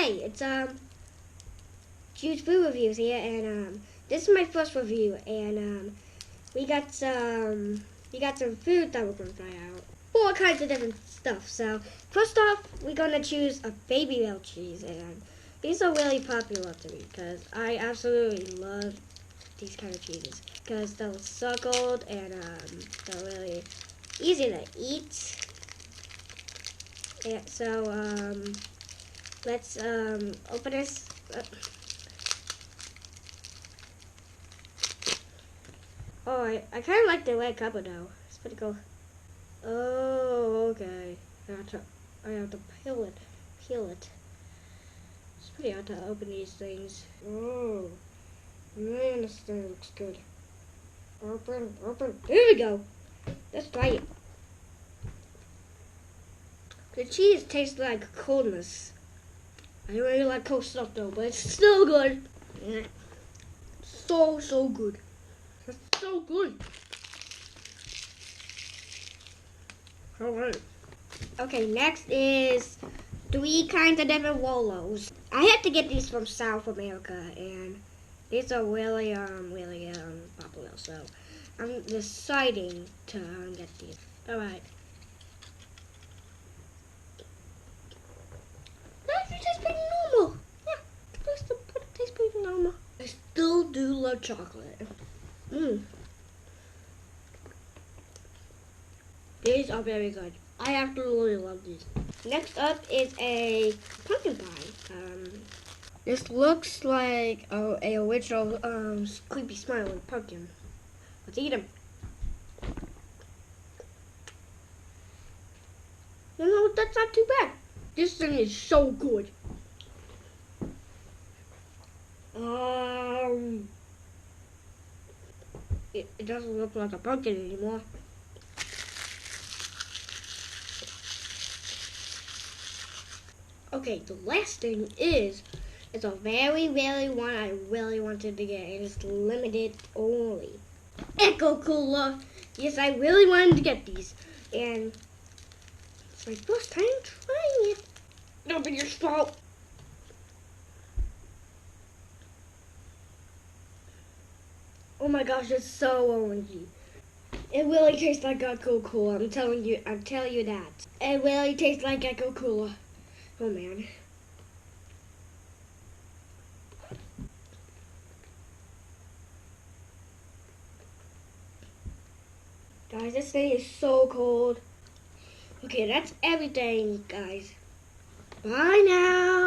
Hi, it's Jude's Food Reviews here, and this is my first review, and we got some food that we're gonna try out, all kinds of different stuff. So first off, we're gonna choose a Babybel cheese, and these are really popular to me because I absolutely love these kind of cheeses because they're suckled and they're really easy to eat. Yeah, so let's open this up. Oh, I kind of like the red cover though. It's pretty cool. Oh, okay. I have to peel it. It's pretty hard to open these things. Oh, man, this thing looks good. Open. There we go. Let's try it. The cheese tastes like coldness. I don't really like cold stuff though, but it's still good. Yeah. So good. It's so good. Alright. Okay, next is 3 kinds of different Rolos. I had to get these from South America, and these are really popular. So I'm deciding to get these. Alright. That tastes pretty normal. Yeah, it tastes pretty normal. I still do love chocolate. These are very good. I absolutely love these. Next up is a pumpkin pie. This looks like a original creepy smiling pumpkin. Let's eat them. No, that's not too bad. This thing is so good. It doesn't look like a pumpkin anymore. Okay, the last thing is, it's a very one I really wanted to get, and it's limited only. Ecto Cooler. Yes, I really wanted to get these, and it's my first time trying it. Nobody's fault. Oh my gosh, it's so orangey. It really tastes like Ecto Cooler. I'm telling you that. It really tastes like Ecto Cooler. Oh man. Guys, this thing is so cold. Okay, that's everything, guys. Bye now.